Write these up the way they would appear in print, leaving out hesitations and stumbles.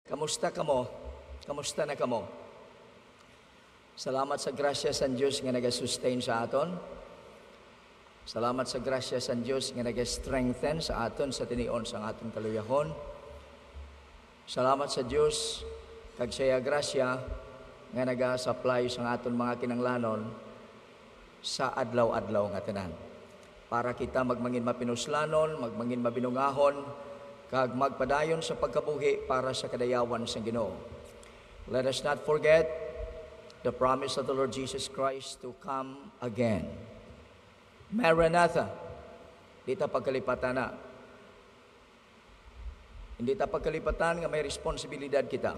Kamusta kamo? Kamusta na kamo? Salamat sa grasya sa Diyos nga nag-sustain sa aton. Salamat sa grasya sa Diyos nga nag-strengthen sa aton sa tinion sa aton kaluyahon. Salamat sa Diyos kag siya grasya nga nag-supply sa aton mga kinanglanon sa adlaw-adlaw nga tanan. Para kita magmangin mapinuslanon, magmangin mabinungahon, kag magpadayon sa pagkabuhi para sa kadayawan sa Ginoo. Let us not forget the promise of the Lord Jesus Christ to come again. Maranatha. Hindi ta pagkalipatan na. Hindi ta pagkalipatan nga may responsibilidad kita.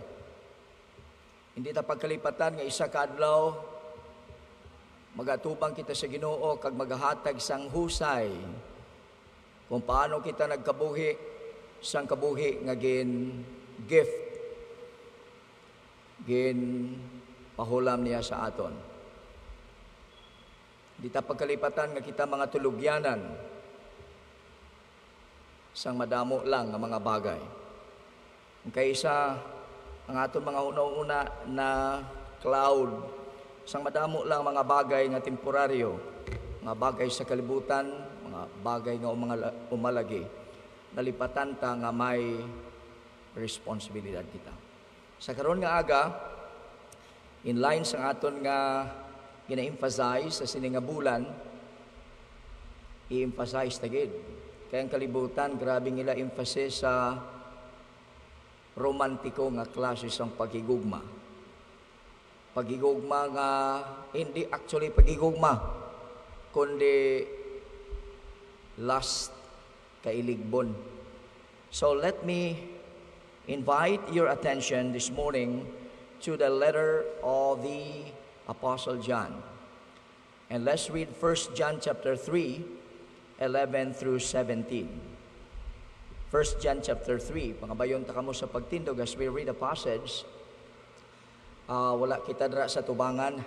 Hindi ta pagkalipatan nga isa ka adlaw magatubang kita sa Ginoo kag maghatag sang husay kung paano kita nagkabuhi sang kabuhi nga gift pahulam niya sa aton. Di ta pagkalipatan nga kita mga tulugyanan sang madamo lang nga mga bagay. Kaysa ang aton mga una-una na cloud sang madamo lang mga bagay nga temporaryo, mga bagay sa kalibutan, mga bagay nga umalagi. Nalipatan ta nga may responsibilidad kita. Sa karon nga aga, in line sa aton nga gina-emphasize sa sining nga bulan, i-emphasize tagid. Kaya ang kalibutan, grabe nila emphasis sa romantiko nga klase sang pagigugma. Pagigugma nga, hindi actually pagigugma, kundi lust, kailigbon. So let me invite your attention this morning to the letter of the Apostle John. And let's read 1 John chapter 3, 11 through 17. 1 John chapter 3. Pangabayon ta kamo sa pagtindog as we read the passage. Wala kita dra sa tubangan.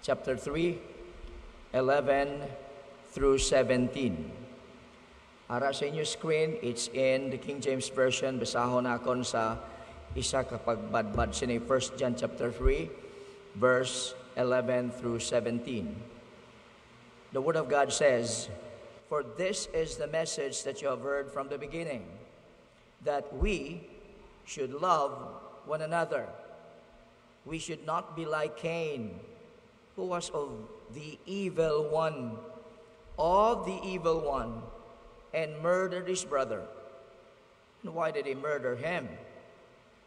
Chapter 3, 11 through 17. Ara sa inyo screen, it's in the King James Version. Basahon akon sa isa kapag badbad sini 1 John chapter 3, verse 11 through 17. The Word of God says, "For this is the message that you have heard from the beginning, that we should love one another. We should not be like Cain, who was of the evil one, and murdered his brother." And why did he murder him?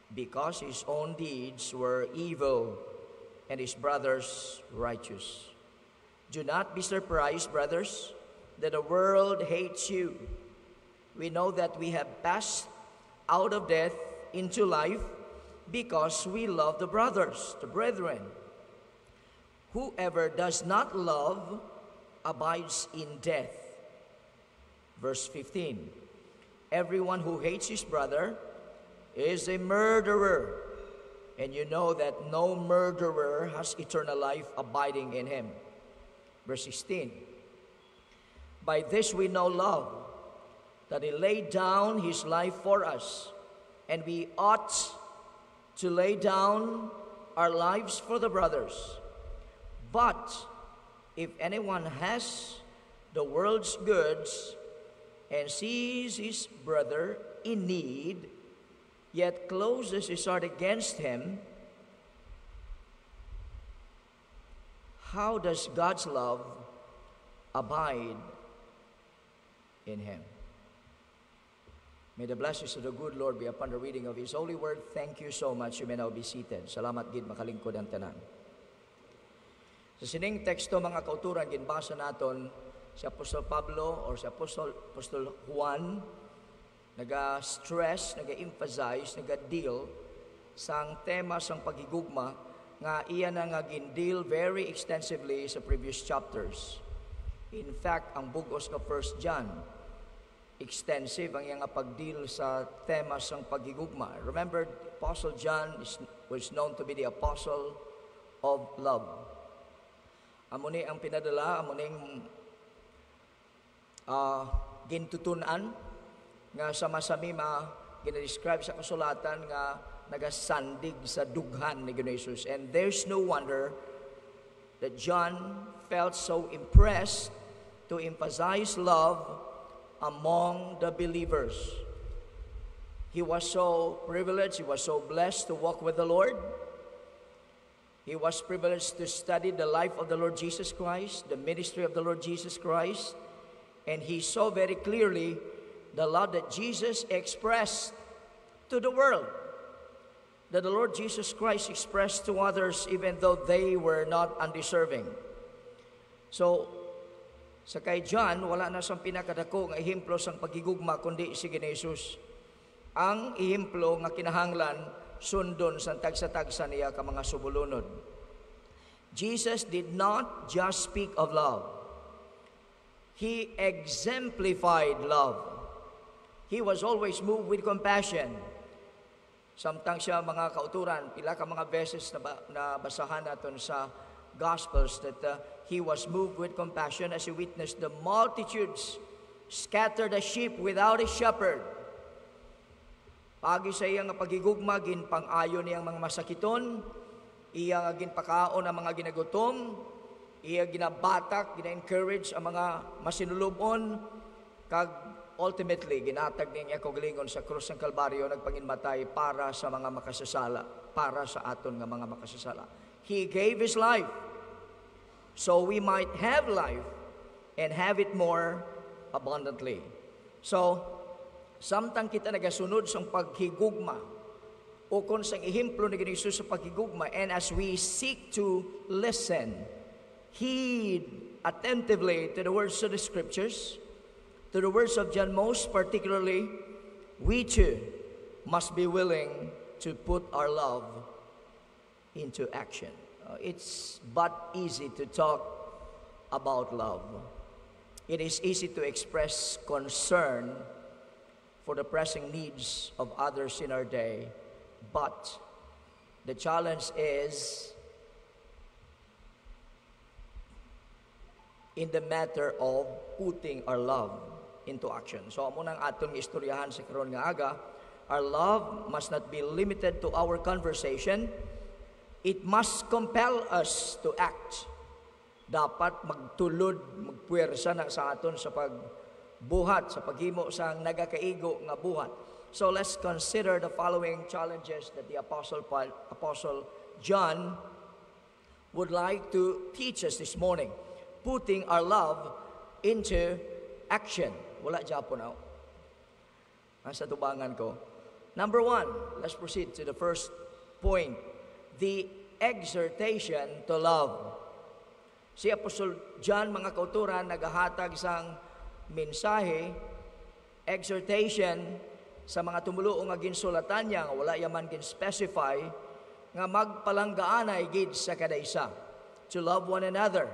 Because his own deeds were evil, and his brother's righteous. Do not be surprised, brothers, that the world hates you. We know that we have passed out of death into life because we love the brethren. Whoever does not love abides in death. Verse 15. Everyone who hates his brother is a murderer, and you know that no murderer has eternal life abiding in him. Verse 16. By this we know love, that he laid down his life for us, and we ought to lay down our lives for the brothers. But if anyone has the world's goods and sees his brother in need, yet closes his heart against him, how does God's love abide in him? May the blessings of the good Lord be upon the reading of His holy word. Thank you so much. You may now be seated. Salamat gid makalingkod ang tanan. Sa sining teksto mga kauturan ginbasa naton si Apostol Pablo or si Apostol Juan naga-stress, naga-emphasize, naga-deal sang tema sang pagigugma nga iya na nga gin-deal very extensively sa previous chapters. In fact, ang bugos nga 1 John extensive ang iyang pag-deal sa tema sang pagigugma. Remember, Apostle John was known to be the apostle of love. Amuni ang pinadala, amuning gintutunan nga sama-sami ginadescribe sa kasulatan nga nagasandig sa dughan ni Ginoong Hesus. And there's no wonder that John felt so impressed to emphasize love among the believers. He was so privileged, he was so blessed to walk with the Lord. He was privileged to study the life of the Lord Jesus Christ, the ministry of the Lord Jesus Christ, and he saw very clearly the love that Jesus expressed to the world, that the Lord Jesus Christ expressed to others even though they were not undeserving. So, sa kay John, wala na siyang pinakadako nga ehemplo sang pagigugma kundi si Ginoong Hesus. Ang ehemplo nga kinahanglan sundon sa tagsa-tagsa niya ka mga subulunod. Jesus did not just speak of love. He exemplified love. He was always moved with compassion. Samtang siya mga kauturan, pila ka mga beses na basahan natin sa Gospels that he was moved with compassion as he witnessed the multitudes scattered as sheep without a shepherd. Pagi sa iya nga pagigugma, ginpang-ayo niyang mga masakiton, iya nga ginpakaon ang mga ginagutom, iya ginabatak, gina-encourage ang mga masinulubon, kag ultimately, ginatag niya kaugalingon sa krus ng Kalbaryo, nagpanginmatay para sa mga makasasala, para sa aton nga mga makasasala. He gave His life so we might have life and have it more abundantly. So, samtang kita nagasunod sa paghigugma o kung sa ehemplo ni Ginoong Hesus sa paghigugma, and as we seek to listen, heed attentively to the words of the Scriptures, to the words of John most particularly, we too must be willing to put our love into action. It's but easy to talk about love. It is easy to express concern for the pressing needs of others in our day, but the challenge is in the matter of putting our love into action. So amo nang aton istoryahan sa karon nga aga, our love must not be limited to our conversation. It must compel us to act. Dapat magtulod, magpuwersa na sa aton sa pagbuhat, sa paghimo sa nagakaigo nga buhat. So let's consider the following challenges that the Apostle John would like to teach us this morning. Putting our love into action. Wala Japon ako. Nasa tubangan ko. Number 1, let's proceed to the first point. The exhortation to love. Si Apostle John, mga kauturan, nagahatag sang mensahe, exhortation sa mga tumuluong nga ginsulatan niya, nga wala yaman gin-specify, nga magpalanggaanay gid sa kadaysa, to love one another.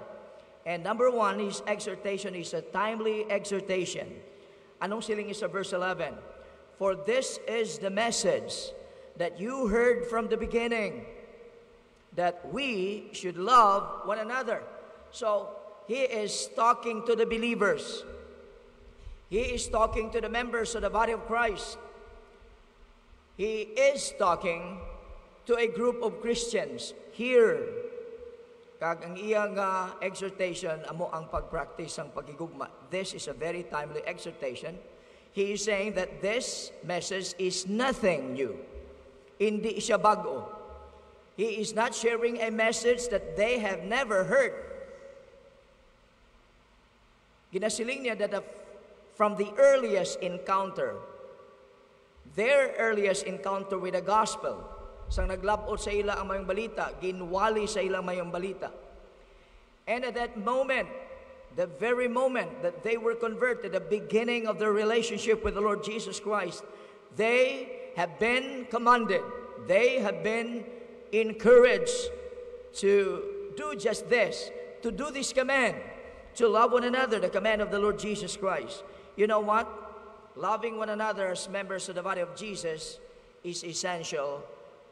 And number 1, his exhortation is a timely exhortation. Anong siling sa verse 11? For this is the message that you heard from the beginning, that we should love one another. So, he is talking to the believers. He is talking to the members of the body of Christ. He is talking to a group of Christians here. Kag ang iyang exhortation, amo ang pagpractice ang pagigugma. This is a very timely exhortation. He is saying that this message is nothing new. Hindi siya bago. He is not sharing a message that they have never heard. Ginasiling niya that from the earliest encounter, their earliest encounter with the gospel, sang naglabot sa ila ang mayong balita, ginwali sa ilang mayong balita. And at that moment, the very moment that they were converted, the beginning of their relationship with the Lord Jesus Christ, they have been commanded, they have been encouraged to do just this, to do this command, to love one another, the command of the Lord Jesus Christ. You know what? Loving one another as members of the body of Jesus is essential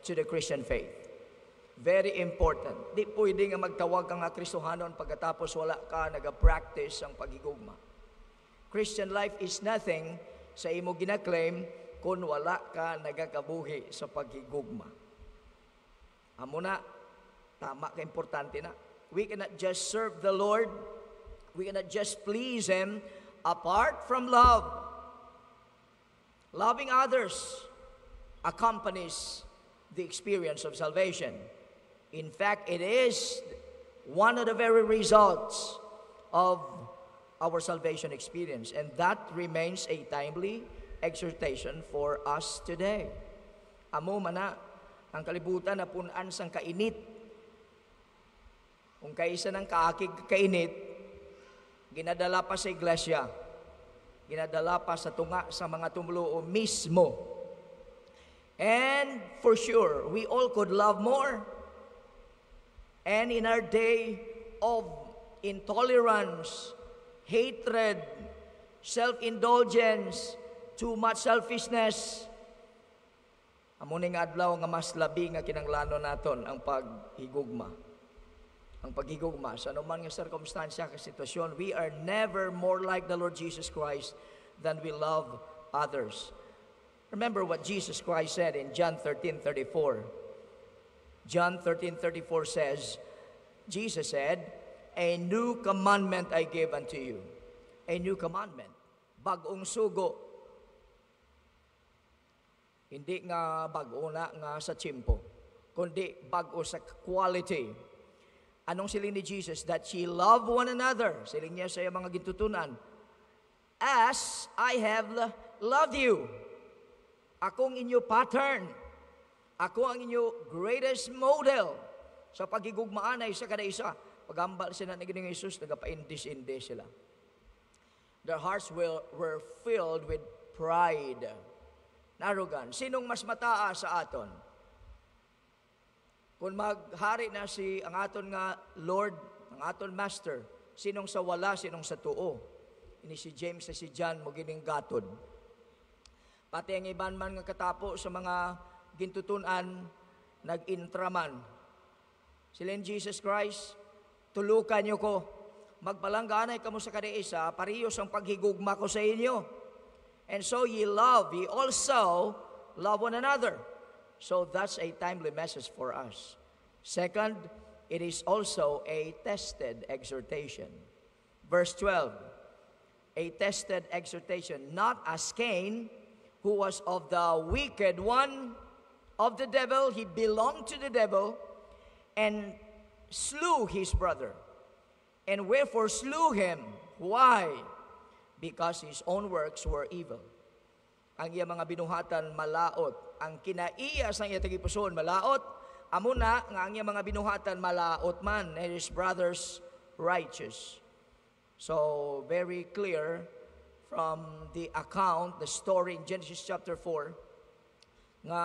to the Christian faith. Very important. Di pwede nga magtawag ka nga Kristohanon pagkatapos wala ka nag-practice ang pagigugma. Christian life is nothing sa imo ginaklaim kung wala ka nagakabuhi sa paghigugma. Amo na, tama ka importante na. We cannot just serve the Lord, we cannot just please Him apart from love. Loving others accompanies the experience of salvation. In fact, it is one of the very results of our salvation experience, and that remains a timely exhortation for us today. Amo mana ang kalibutan na punan sang kainit. Kung kaisa ng kaakig kainit, ginadala pa sa iglesia, ginadala pa sa tunga sa mga tumulo mismo. And for sure, we all could love more. And in our day of intolerance, hatred, self-indulgence, too much selfishness, amuning adlaw nga mas labi nga kinanglanon naton ang paghigugma. Ang paghigugma sa anuman nga circumstansya ka sitwasyon, we are never more like the Lord Jesus Christ than we love others. Remember what Jesus Christ said in John 13:34. John 13:34 says, Jesus said, "A new commandment I give unto you." A new commandment. Bagong sugo. Hindi nga bago na nga sa tsimpo, kundi bago sa quality. Anong siling ni Jesus? That ye love one another. Siling niya sa mga gintutunan. As I have loved you. Akong inyo pattern. Ako ang inyo greatest model sa pagigugmaan ay isa kada isa. Pagambal sila ng Ginoong Jesus, nagapaindis-indis sila. Their hearts were filled with pride, arrogance. Sinong mas mataas sa aton? Kung maghari na ang aton nga Lord, ang aton Master, sinong sa wala, sinong sa tuo? Ini si James at si John mo gining gatod. Pati ang iban man nga katapo sa mga gintutunan, nag-intraman. Sila in Jesus Christ, tulukan niyo ko, magpalangganay kamo sa kadaisa, parehas ang paghigugma ko sa inyo. And so ye also love one another. So that's a timely message for us. Second, it is also a tested exhortation. Verse 12, a tested exhortation, not as Cain, who was of the wicked one, of the devil. He belonged to the devil, and slew his brother. And wherefore slew him? Why? Because his own works were evil. Ang iya mga binuhatan malaot. Ang kinaiya sa iya tagipuson malaot. Amuna nga ang iya mga binuhatan malaot man, and his brothers righteous. So very clear from the account, the story in Genesis chapter 4, nga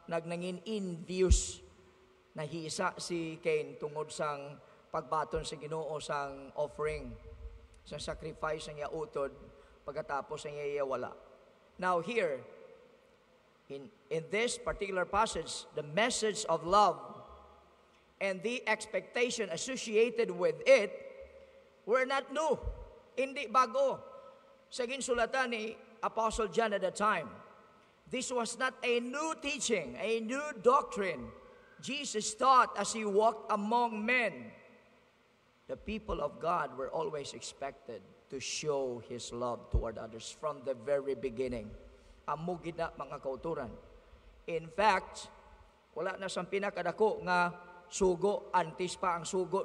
nagnangin envious na hisa si Cain tungod sang pagbaton sa Ginoo sang offering, sang sacrifice ang iya utod pagkatapos ang iya wala. Now here, in this particular passage, the message of love and the expectation associated with it were not new. Hindi bago. Sa ginsulatan ni Apostle John at the time, this was not a new teaching, a new doctrine. Jesus taught as He walked among men. The people of God were always expected to show His love toward others from the very beginning. Amo gina mga kauturan. In fact, wala na sang pinakadako nga sugo, antes pa ang sugo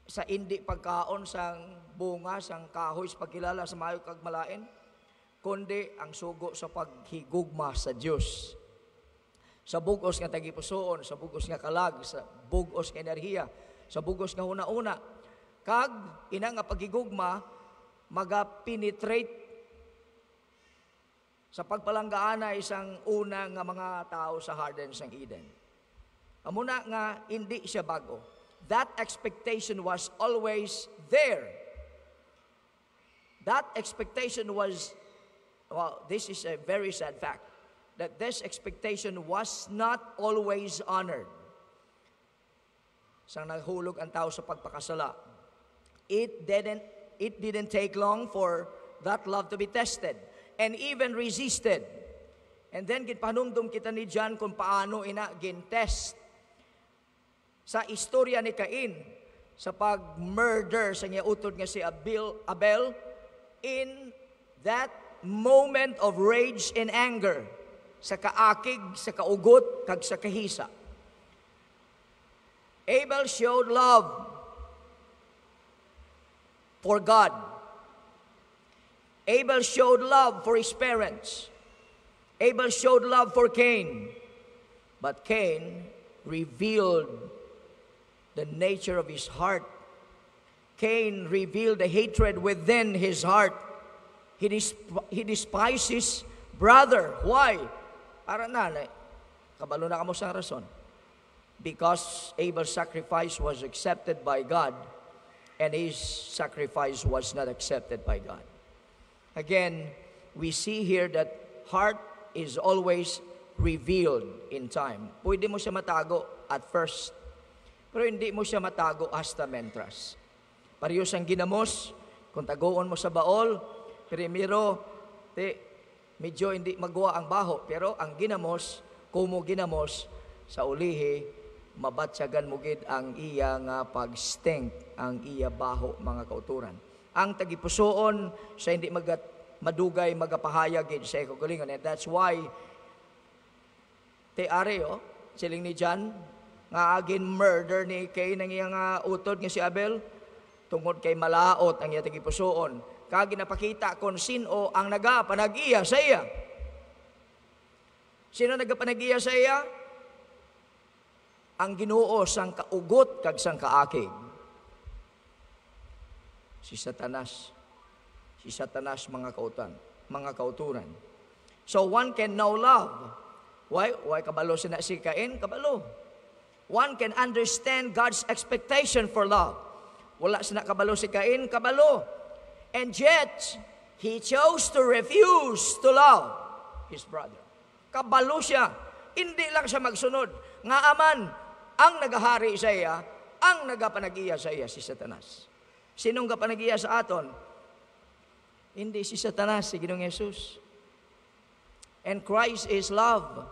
sa indi pagkaon sang bunga, sang kahoy sa pagkilala sa mayo kag malain, kundi ang sugo sa paghigugma sa Dios. Sa bugos nga tagipusoon, sa bugos nga kalag, sa bugos nga enerhiya, sa bugos nga una-una. Kag ina nga paghigugma maga-penetrate sa pagpalanggaan na isang una nga mga tao sa Garden sang Eden. Amuna nga hindi siya bago. That expectation was always there. That expectation was, well, this is a very sad fact, that this expectation was not always honored. Sang naghulog ang tao sa pagpakasala, it didn't it didn't take long for that love to be tested and even resisted. And then ginpanumdum kita ni John kung paano ina gintest sa istorya ni Cain sa pag-murder sa niya utod nga si Abel in that moment of rage and anger, sa kaakig, sa kaugot, kag sa kahisa. Abel showed love for God. Abel showed love for his parents. Abel showed love for Cain. But Cain revealed the nature of his heart. Cain revealed the hatred within his heart. He despised his brother. Why? Para nanay, kabalo na kamo sa rason. Because Abel's sacrifice was accepted by God, and his sacrifice was not accepted by God. Again, we see here that heart is always revealed in time. Pwede mo siya matago at first, pero hindi mo siya matago hasta mentras. Parehas ang ginamos, kung tagoon mo sa baol, primero, medyo hindi magawa ang baho, pero ang ginamos, kumo ginamos, sa ulihi, mabatsagan mo gid ang iya nga pag-stink, ang iya baho, mga kauturan. Ang tagipusoon, sa hindi madugay, magapahayag gid sa ikagalingon. And that's why, siling ni John, nga agin murder ni Cain ang iyang utod nga si Abel, tungod kay malaot ang iya tagipusoon. Kagi napakita kung sino ang nagapanag-iya sa iya. Sino nagapanag-iya sa iya? Ang Ginoo sang kaugot kag sang kaakig. Si Satanas. Si Satanas, mga kauturan. So one can know love. Why kabalo sina si Cain? Kabalo. One can understand God's expectation for love. Wala sina kabalo si Cain? Kabalo. And yet, he chose to refuse to love his brother. Kabalo siya. Hindi lang siya magsunod. Nga aman, ang nagahari sa iya, ang nagapanag-iya sa iya, si Satanas. Sinong gapanag-iya sa aton? Hindi si Satanas, si Ginoong Jesus. And Christ is love.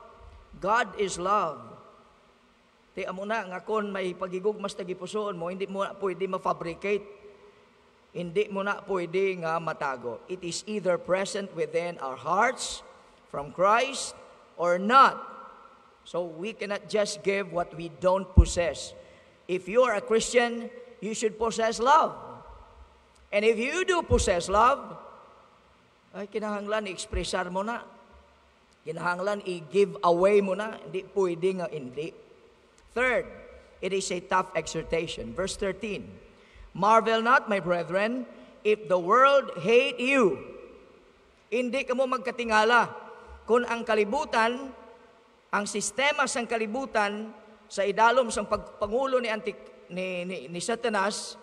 God is love. Tiyan mo na, nga kung may pagigugmas tagipusoon mo, hindi mo na pwede ma-fabricate. Hindi mo na pwede nga matago. It is either present within our hearts from Christ or not. So we cannot just give what we don't possess. If you are a Christian, you should possess love. And if you do possess love, ay kinahanglan i-expressar mo na. Kinahanglan i-give away mo na. Hindi pwede nga hindi. Third, it is a tough exhortation. Verse 13, marvel not, my brethren, if the world hate you. Hindi ka mo magkatingala kung ang kalibutan, ang sistema sang kalibutan sa idalom sang pagpangulo ni Satanas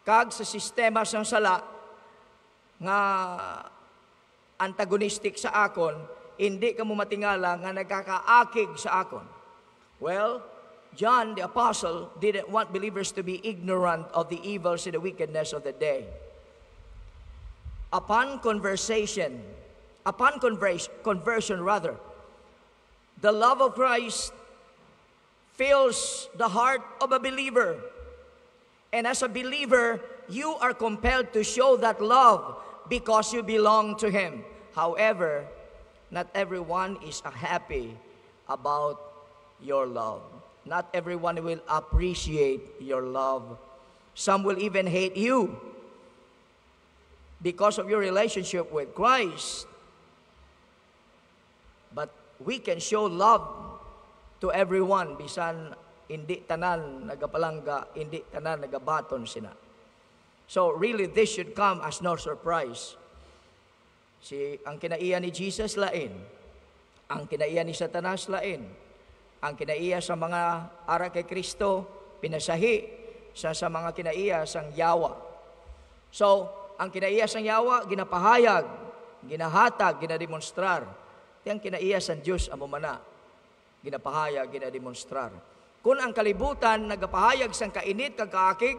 kag sa sistema sang sala nga antagonistic sa akon, hindi ka mo matingala nga nagkakaakig sa akon. Well, John the Apostle didn't want believers to be ignorant of the evils and the wickedness of the day. Upon conversion, the love of Christ fills the heart of a believer. And as a believer, you are compelled to show that love because you belong to Him. However, not everyone is happy about your love. Not everyone will appreciate your love. Some will even hate you because of your relationship with Christ. But we can show love to everyone, bisan hindi tanan nagapalangga, hindi tanan nagabaton sina. So really, this should come as no surprise. Ang kinaiya ni Jesus lain, ang kinaiya ni Satanas lain, ang kinaiya sa mga ara kay Kristo pinasahi sa mga kinaiya sang yawa. So ang kinaiya sang yawa ginapahayag, ginahatag, ginademonstrar. Yang kinaiya sa Diyos amo mana, ginapahayag, ginademonstrar. Kung ang kalibutan nagapahayag sang kainit kag kaakig,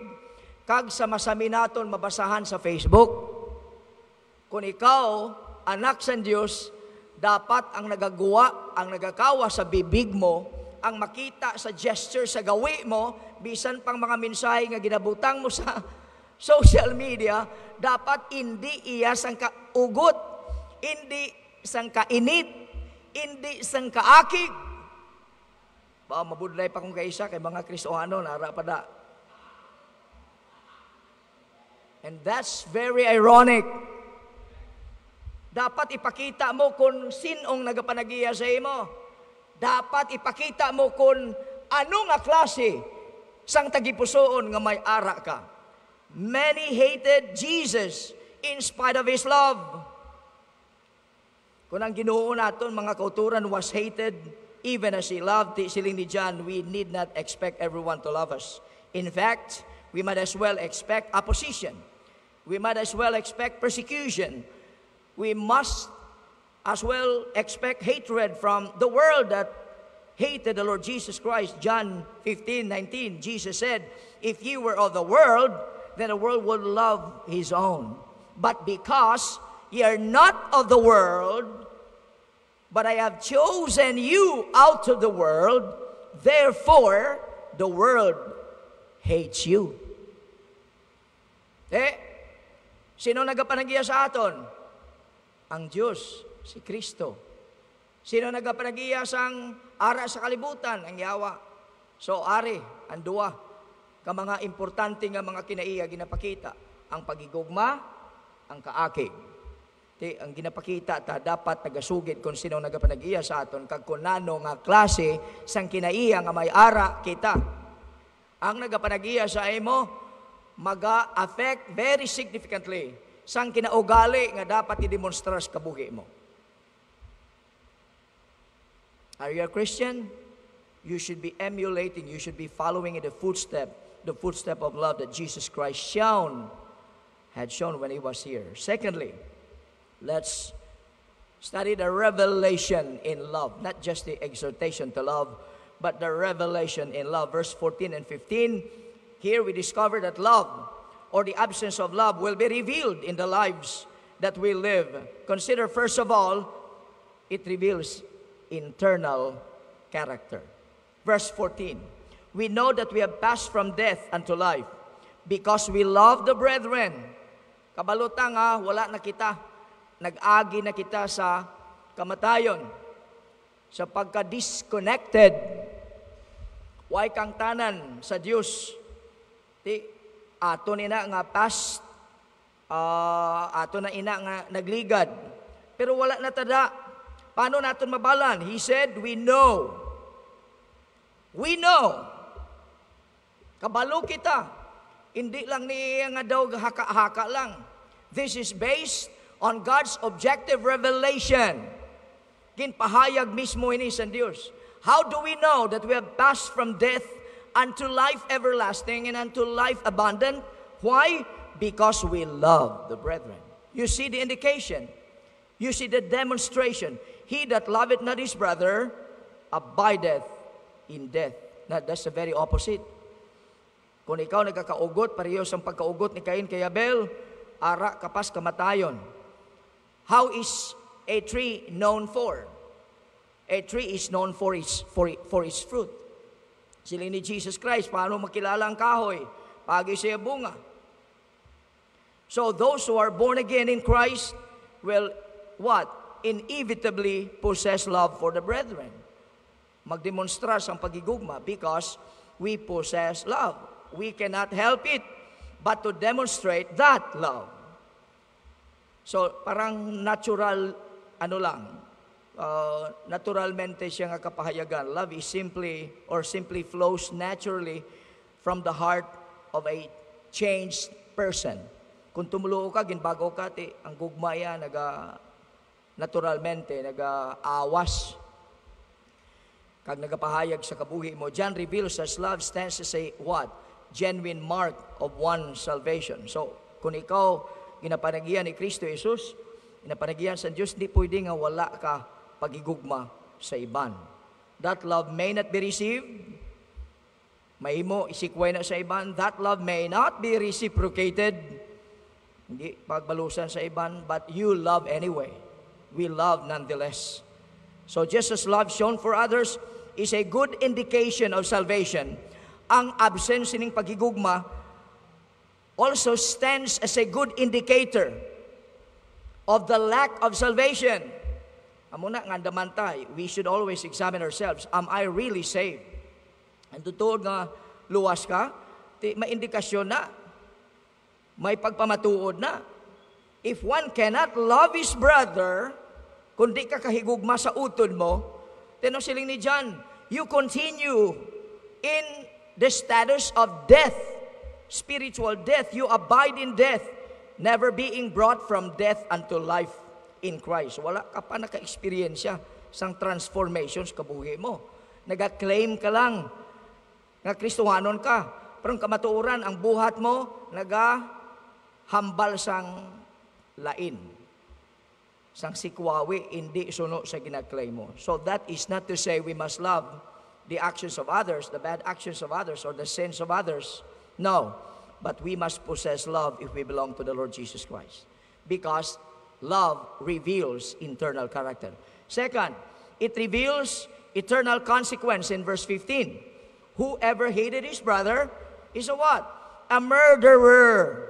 kag sa masami naton mabasahan sa Facebook. Kung ikaw, anak sa Diyos, dapat ang nagagawa, ang nagakawa sa bibig mo, ang makita sa gesture, sa gawi mo, bisan pang mga mensahe nga ginabutang mo sa social media, dapat hindi iya sang kaugot, hindi sang kainit, hindi sang kaakig. Ba, mabudlay pa kung kaisa kay mga Kristohano, nara pa da. And that's very ironic. Dapat ipakita mo kung sinong nagapanagiya sa imo. Dapat ipakita mo kung ano nga klase sang tagipusoon nga may ara ka. Many hated Jesus in spite of His love. Kung ang Ginoo naton mga kauturan was hated, even as He loved, siling ni John, we need not expect everyone to love us. In fact, we might as well expect opposition. We might as well expect persecution. We must as well expect hatred from the world that hated the Lord Jesus Christ. John 15:19, Jesus said, if you were of the world, then the world would love his own. But because ye are not of the world, but I have chosen you out of the world, therefore the world hates you. Sino nagapanagiya sa aton? Ang Diyos, si Kristo. Sino nagapanagiya sang ara sa kalibutan? Ang Yawa. So, ari, ang duwa, ka mga importante nga mga kinaiya ginapakita. Ang pagigugma, ang kaakig. Ang ginapakita, ta dapat nagasugid kung sino nagapanagiya sa aton, kag kunano nga klase sang kinaiya nga may ara kita. Ang nagapanagiya sa imo, maga-affect very significantly sang kinaugali nga dapat i-demonstra sa kabuhi mo. Are you a Christian? You should be emulating, you should be following in the footstep of love that Jesus Christ had shown when He was here. Secondly, let's study the revelation in love, not just the exhortation to love, but the revelation in love. Verse 14 and 15, here we discover that love, or the absence of love, will be revealed in the lives that we live. Consider, first of all, it reveals internal character. Verse 14, we know that we have passed from death unto life because we love the brethren. Kabalutan nga, wala na kita. Nag-agi na kita sa kamatayon. Sa pagka-disconnected. Way kang tanan sa Diyos. Ato nina nga past, ato na ina nga nagligad. Pero wala na tada. Paano natin mabalan? He said, we know. We know. Kabalo kita. Hindi lang niya nga daw haka-haka lang. This is based on God's objective revelation. Ginpahayag mismo ini sa Diyos. How do we know that we have passed from death unto life everlasting and unto life abundant? Why? Because we love the brethren. You see the indication. You see the demonstration. He that loveth not his brother abideth in death. Now, that's the very opposite. Kung ikaw nagkakaugot, parehas ang pagkaugot ni Cain kay Abel, ara kapas kamatayon. How is a tree known for? A tree is known for its fruit. Sila ni Jesus Christ, paano makilala ang kahoy? Pagi siya bunga. So those who are born again in Christ will, what? Inevitably possess love for the brethren. Magdemonstra ang pagigugma because we possess love. We cannot help it but to demonstrate that love. So parang natural, naturalmente siya nga kapahayagan. Love is simply flows naturally from the heart of a changed person. Kung tumulo ka, ginbago ka, ang gugmaya naturalmente, awas. Kag nagapahayag sa kabuhi mo. John reveals as love stands as a what? Genuine mark of one's salvation. So, kung ikaw ginapanagihan ni Kristo Jesus, ginapanagihan sa Diyos, di pwede nga wala ka pagigugma sa iban. That love may not be received Mahimo isikway na sa iban, that love may not be reciprocated. Hindi pagbalusan sa iban, but you love anyway. We love nonetheless. So just as love shown for others is a good indication of salvation, ang absence ng pagigugma also stands as a good indicator of the lack of salvation. Amuna nga damantay, we should always examine ourselves. Am I really saved? Ang totoo nga luwas ka, may indikasyon na, may pagpamatuod na. If one cannot love his brother, kundi ka kahigugma sa utod mo, tinong siling ni John, you continue in the status of death, spiritual death. You abide in death, never being brought from death unto life in Christ. Wala ka pa naka-experiensya sang transformations kabuhi mo. Nag-claim ka lang nga Kristohanon ka, pero ang kamatuoran, ang buhat mo, hambal sang lain, sang sikwawi, hindi suno sa ginag-claim mo. So that is not to say we must love the actions of others, the bad actions of others, or the sins of others. No, but we must possess love if we belong to the Lord Jesus Christ, because love reveals internal character. Second, it reveals eternal consequence in verse 15. Whoever hated his brother is a what? A murderer.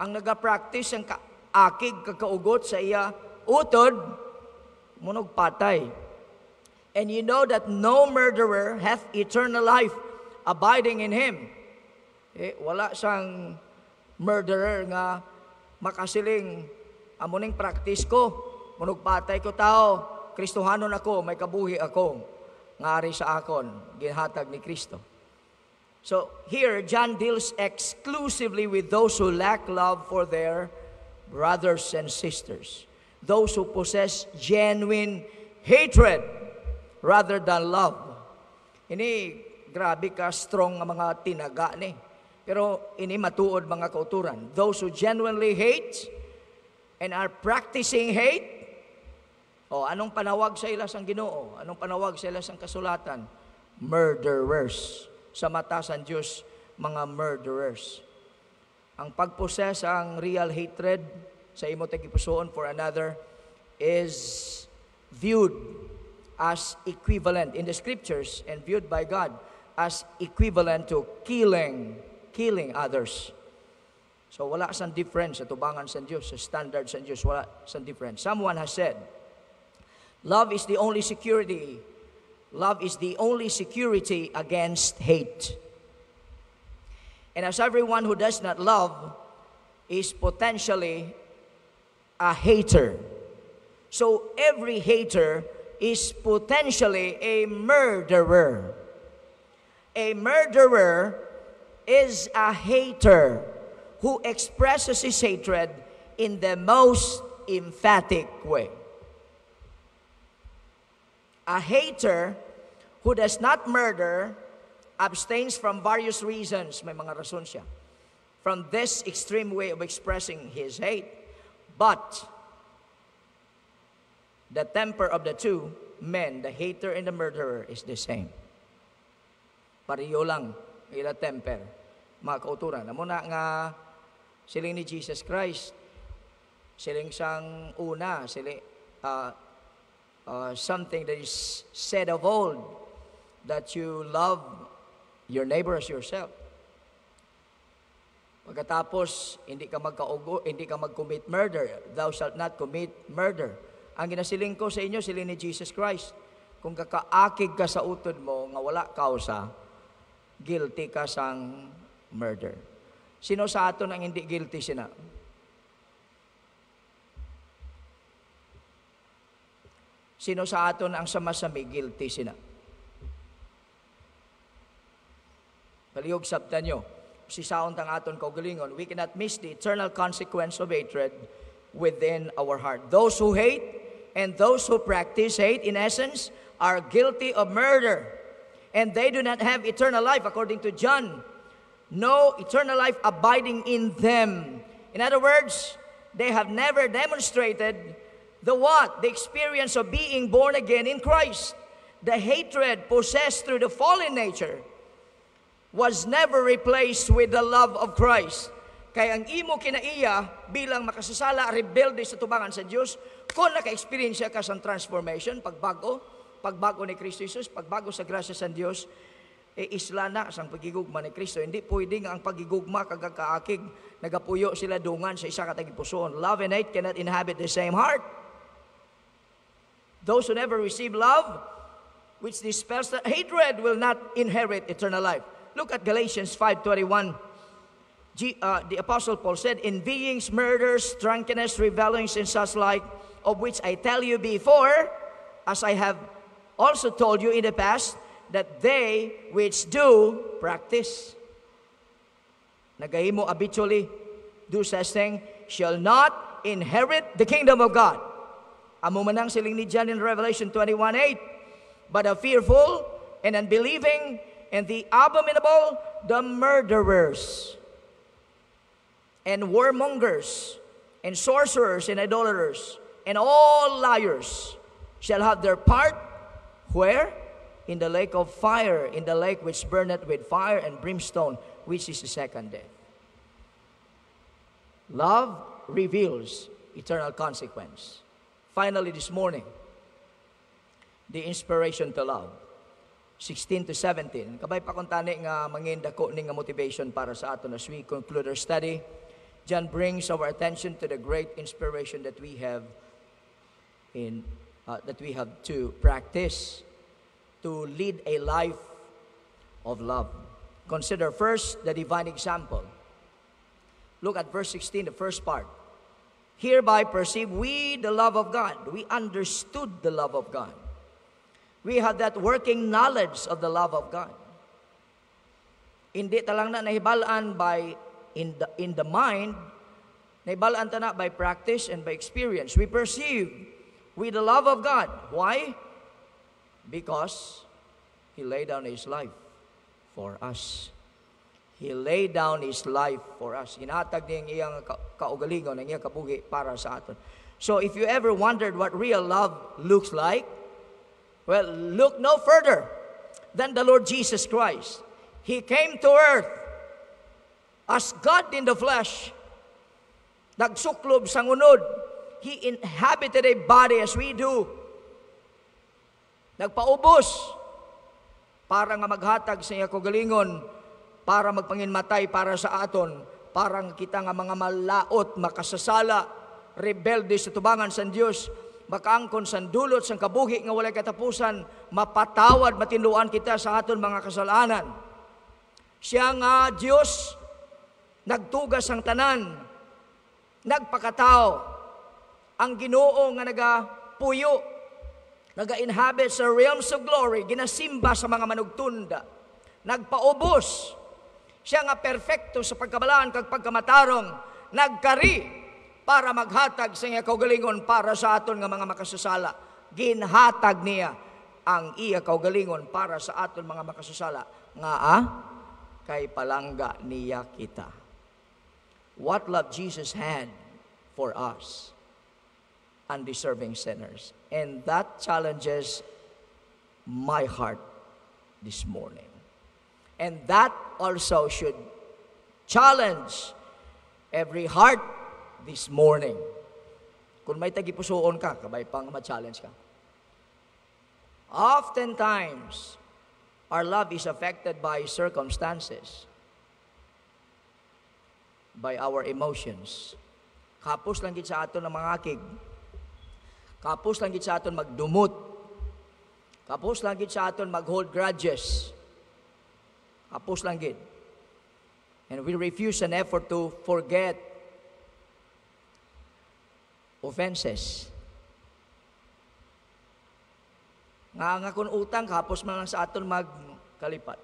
Ang nagapractice ang akig kakaugot sa iya utod, munog patay. And you know that no murderer hath eternal life abiding in him. Wala siyang murderer nga makasiling, amuning practice ko, munog patay ko tao, Kristohanon ako, may kabuhi ako, ngari sa akon, ginhatag ni Kristo. So here, John deals exclusively with those who lack love for their brothers and sisters. Those who possess genuine hatred rather than love. Ini, grabe ka, strong nga mga tinaga ni. Pero ini matuod mga kauturan. Those who genuinely hate and are practicing hate, anong panawag sa ila sang Ginoo? Anong panawag sa ila sang kasulatan? Murderers. Sa mata sang Diyos, mga murderers. Ang pagposes ang real hatred sa imo tagipusoon for another is viewed as equivalent in the scriptures and viewed by God as equivalent to killing others. So wala sang difference sa tubangan sa Diyos, sa standard sa Diyos, wala sang difference. Someone has said, love is the only security. Love is the only security against hate. And as everyone who does not love is potentially a hater. So every hater is potentially a murderer. A murderer is a hater who expresses his hatred in the most emphatic way. A hater who does not murder abstains from various reasons. May mga rason siya. From this extreme way of expressing his hate. But the temper of the two men, the hater and the murderer, is the same. Pareho lang ila temper. Mga kauturan. Amo na nga siling ni Jesus Christ. Siling sang una. Siling something that is said of old, that you love your neighbor as yourself. Pagkatapos, hindi ka mag-commit murder. Thou shalt not commit murder. Ang ginasiling ko sa inyo, siling ni Jesus Christ, kung kakaakig ka sa utod mo, nga wala kausa, guilty ka sang murder. Sino sa aton ang hindi guilty sina? Sino sa aton ang samasami, guilty sina? Palihog sabtan nyo, si saon tang aton kaugalingon, we cannot miss the eternal consequence of hatred within our heart. Those who hate and those who practice hate, in essence, are guilty of murder. And they do not have eternal life, according to John. No eternal life abiding in them. In other words, they have never demonstrated the what? The experience of being born again in Christ. the hatred possessed through the fallen nature was never replaced with the love of Christ. Kaya ang imo kinaiya bilang makasasala, rebelde sa tubangan sa Diyos, kung naka-experience ka sa transformation, pagbago ni Kristo Jesus, pagbago sa grasya sa Diyos, isla na sa pagigugma ni Kristo. Hindi pwede nga ang pagigugma kagakaakig, nagapuyo sila dungan sa isa katagipusoon. Love and hate cannot inhabit the same heart. Those who never receive love, which dispels the hatred, will not inherit eternal life. Look at Galatians 5:21. The Apostle Paul said, envyings, murders, drunkenness, revelings, and such like, of which I tell you before, as I have also told you in the past, that they which do practice. Nagahimo habitually do such thing shall not inherit the kingdom of God. Amo manang siling ni John in Revelation 21:8. But the fearful and unbelieving and the abominable, the murderers and warmongers and sorcerers and idolaters and all liars shall have their part where? In the lake of fire, in the lake which burneth with fire and brimstone, which is the second death. Love reveals eternal consequence. Finally, this morning, the inspiration to love. 16 to 17. Kabay pa kung tani nga mangindako ni nga motivation para sa aton as we conclude our study. John brings our attention to the great inspiration that we have to practice to lead a life of love. Consider first the divine example. Look at verse 16, the first part. Hereby perceive we the love of God. We understood the love of God. We have that working knowledge of the love of God. Hindi talang na nahibalaan by in the mind, nahibalaan ta na by practice and by experience. We perceive with the love of God. Why? Because He laid down His life for us. He laid down His life for us. Inatag niya iyang kaugalingon, ang iyang kabuhi para sa aton. So if you ever wondered what real love looks like, well, look no further than the Lord Jesus Christ. He came to earth as God in the flesh. Nagsuklob sa ngunod. He inhabited a body as we do. Nagpaubos para nga maghatag sa iya kaugalingon, para magpanginmatay para sa aton, para kita nga mga malaot, makasasala, rebelde sa tubangan sa Dios, makaangkon sa dulot sa kabuhi nga walay katapusan, mapatawad, matinduan kita sa aton mga kasalanan. Siya nga Dios, nagtugas ang tanan, nagpakatao, ang Ginoo nga nagapuyo, naga-inhabit sa realms of glory, ginasimba sa mga manugtunda, nagpaubos, siya nga perfecto sa pagkabalaan kag pagkamatarong, nagkari para maghatag sa iya kaugalingon para sa aton nga mga makasasala. Ginhatag niya ang iya kaugalingon para sa aton mga makasasala. Nga kay palangga niya kita. What love Jesus had for us, undeserving sinners. And that challenges my heart this morning. And that also should challenge every heart this morning. Kung may tagipusoon ka, kabay pang ma-challenge ka. Oftentimes, our love is affected by circumstances, by our emotions. Kapos lang gid sa aton ng mga akig. Kapos lang gid sa aton magdumot. Kapos lang gid sa aton mag-hold grudges. Kapos lang gid. And we refuse an effort to forget offenses. Nga kung utang, kapos man lang sa aton magkalipat.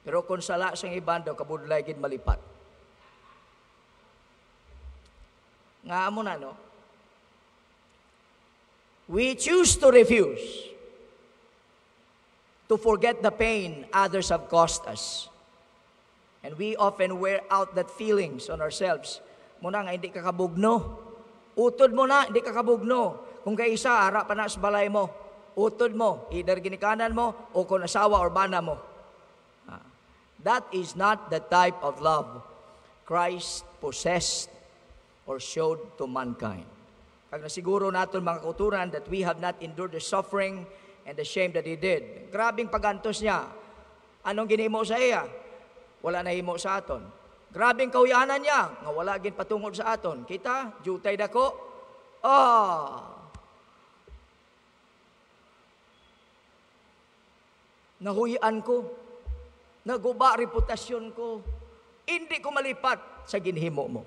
Pero kung sala sang iban daw, kabudlay gid malipat. Nga amo na, no? We choose to refuse to forget the pain others have caused us. And we often wear out that feelings on ourselves. Muna nga, hindi ka kabugno. Utod mo na, hindi ka kabugno. Kung kaisa, harap pa na sa balay mo. utod mo, either ginikanan mo o kung asawa or bana mo. That is not the type of love Christ possessed or showed to mankind. Kag nasiguro naton mga kauturan that we have not endured the suffering and the shame that He did. Grabing pagantos niya. Anong ginhimo sa iya? Wala na himo sa aton. Grabing kauyanan niya, nga wala gin patungod sa aton. Kita, jutay dako. Nahuyan ko. Naguba reputasyon ko. Hindi ko malipat sa ginhimo mo.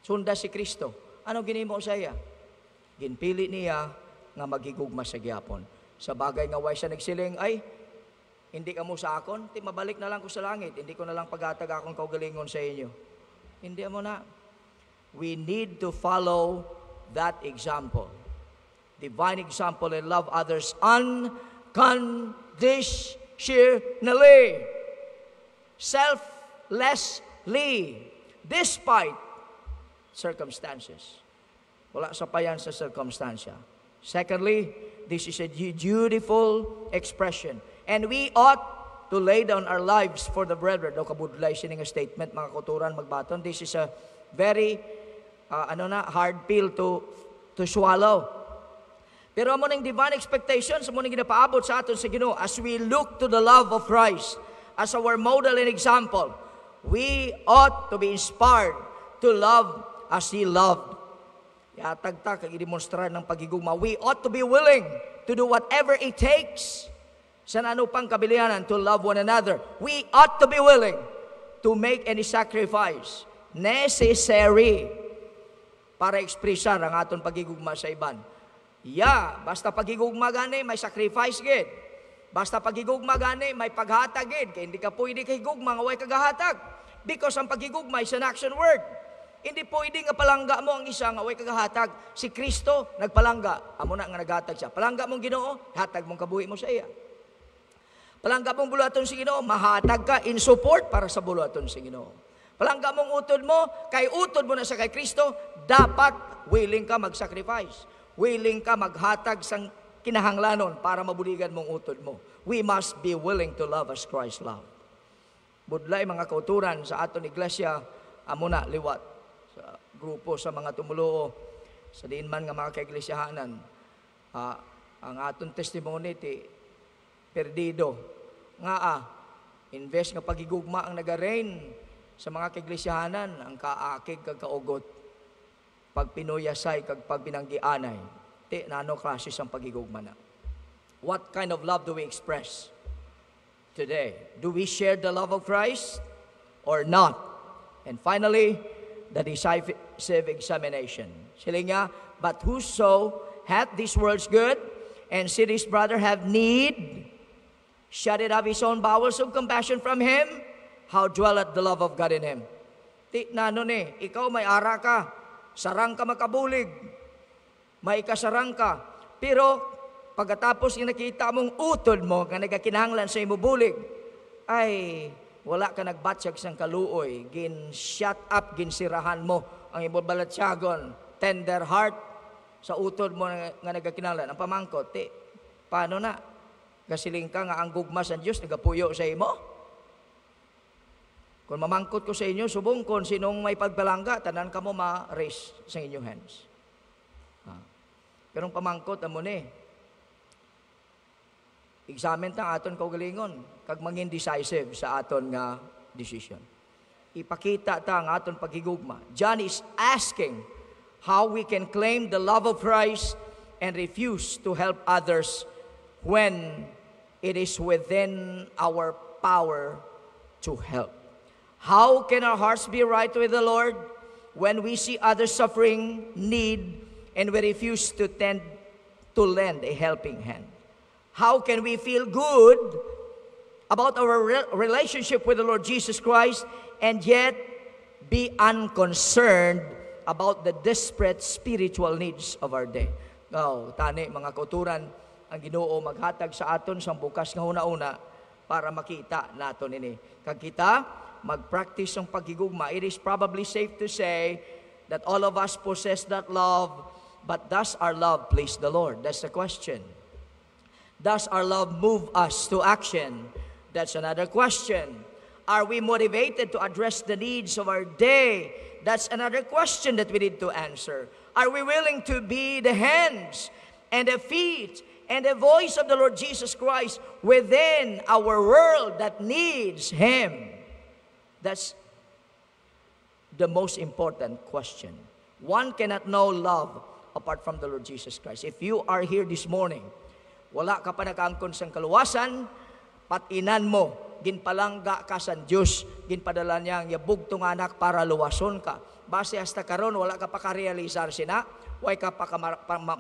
Sunda si Kristo. Ano ginhimo sa iya? Ginpili niya nga maghigugma sa gihapon. Sa bagay nga way siya nagsiling, ay, hindi ka mo sa akon, mabalik na lang ko sa langit. Hindi ko na lang paghatag akong kaugalingon sa inyo. Hindi mo na. We need to follow that example. Divine example and love others unconditionally. Selflessly. Despite circumstances. Wala sa payan sa circumstansya. Secondly, this is a dutiful expression. And we ought to lay down our lives for the brethren. Daw kabudlay sining statement, mga kauturan, magbaton. This is a very, hard pill to swallow. Pero amo ning divine expectations, amo ning ginapaabot sa aton sa Ginoo as we look to the love of Christ as our model and example. We ought to be inspired to love as He loved. Yatagta kag i-demonstra ng pagigugma. We ought to be willing to do whatever it takes sa ano pang kabilihanan to love one another. We ought to be willing to make any sacrifice necessary para ekspresar ang aton pagigugma sa iban. Basta pagigugma gani may sacrifice gid. Basta pagigugma gani may paghatag gid. Kaya hindi ka pwede kay gugma nga way kagahatag. Because ang pagigugma is an action word. Hindi pwede nga palangga mo ang isa nga way kagahatag. Si Kristo nagpalangga, amo na nga naghatag siya. Palangga mong Ginoo, hatag mong kabuhi mo sa iya. Palangga mong buluhaton si Ginoo, mahatag ka in support para sa buluhaton si Ginoo. Palangga mong utod mo, kay utod mo na sa kay Kristo, dapat willing ka mag-sacrifice. Willing ka maghatag sang kinahanglanon para mabuligan mong utod mo. We must be willing to love as Christ loved. Budlay mga kauturan sa aton iglesia, amo na liwat. Grupo sa mga tumuluo sa diin man nga mga kaiglesiyahanan, ang aton testimony ti perdido nga invest nga pagigugma ang nagareign sa mga kaiglesiyahanan, ang kaakig kag kaugot, pagpinuyasay kag pagpinanggianay, ti nano klase ang pagigugma na. What kind of love do we express today? Do we share the love of Christ or not? And finally, the decisive examination. Sila nga, but whoso hath these words good, and see his brother have need, shut it up his own bowels of compassion from him, how dwelleth the love of God in him? Ti na ikaw may ara ka, sarang ka makabulig, may kasarang ka, pero pagkatapos nakita mong utod mo, nga nagakinahanglan sa imo bulig, ay wala ka nagbatsag sang kaluoy, gin-shut up, ginsirahan mo ang imong balatsyagon, tender heart, sa utod mo nga nagakinahanglan. Ang pamangkot, paano na? Gasiling ka nga ang gugma sa Diyos, nagapuyo sa imo? Kung mamangkot ko sa inyo, subong kon sinong may pagbalangga, tanan ka mo ma-raise sa inyong hands. Pero ang pamangkot, amo ni, examine tang aton kaugalingon, kag mangin decisive sa aton nga decision. Ipakita ta ang aton pagigugma. John is asking how we can claim the love of Christ and refuse to help others when it is within our power to help. How can our hearts be right with the Lord when we see others suffering, need, and we refuse to lend a helping hand? How can we feel good about our relationship with the Lord Jesus Christ and yet be unconcerned about the desperate spiritual needs of our day? Tani mga kauturan, ang Ginoo maghatag sa aton sang bukas nga una-una para makita naton ini. Kag kita mag-practice ang pagigugma, it is probably safe to say that all of us possess that love, but does our love please the Lord? That's the question. Does our love move us to action? That's another question. Are we motivated to address the needs of our day? That's another question that we need to answer. Are we willing to be the hands and the feet and the voice of the Lord Jesus Christ within our world that needs Him? That's the most important question. One cannot know love apart from the Lord Jesus Christ. If you are here this morning, wala ka pa nakaangkon sang kaluwasan, patinan mo, ginpalangga ka sa Diyos, ginpadala niya ang yabugtong anak para luwason ka. Base hasta karon wala ka pa ka-realisar sina, way ka pa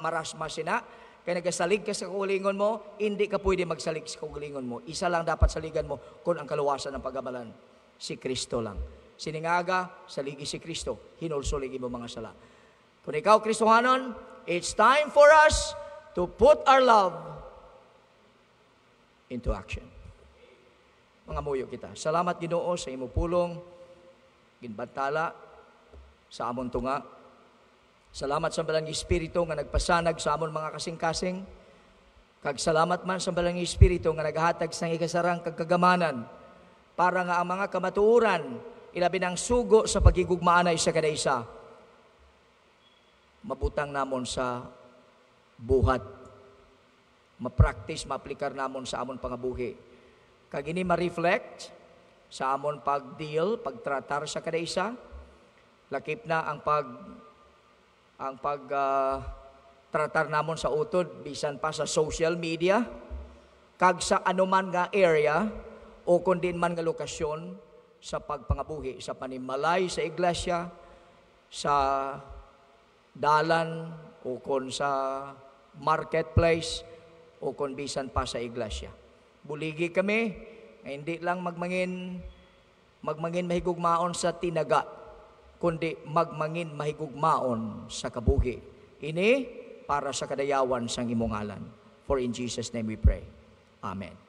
marasma sina, kaya nagasalig ka sa kaugalingon mo, hindi ka pwede magsalig sa kaugalingon mo. Isa lang dapat saligan mo kung ang kaluwasan ng pagamalan, si Kristo lang. Siningaga, saligi si Kristo, hinulsuligi mo mga sala. Kung ikaw Kristohanon, it's time for us to put our love into action. Mga muyo kita. Salamat Ginoo sa imo pulong, ginbantala sa amon tunga. Salamat sa Balang Espiritu nga nagpasanag sa amon mga kasing-kasing. Kag salamat man sa Balang Espiritu nga naghatag sang ikasarang kagkagamanan para nga ang mga kamatuoran ilabi ng sugo sa pagigugmaanay sa kada isa mabutang namon sa buhat, ma-practice, ma-aplikar namon sa amon pangabuhi. Kag ini ma-reflect sa amon pag-deal, pagtratar sa kada isa. Lakip na ang tratar namon sa utod bisan pa sa social media kag sa anuman nga area o kun din man nga lokasyon sa pagpangabuhi, sa panimalay sa iglesia, sa dalan o kun sa marketplace o kun bisan pa sa iglesia. Buligi kami na hindi lang magmangin mahigugmaon sa tinaga, kundi magmangin mahigugmaon sa kabuhi. Ini para sa kadayawan sang imong ngalan. For in Jesus' name we pray. Amen.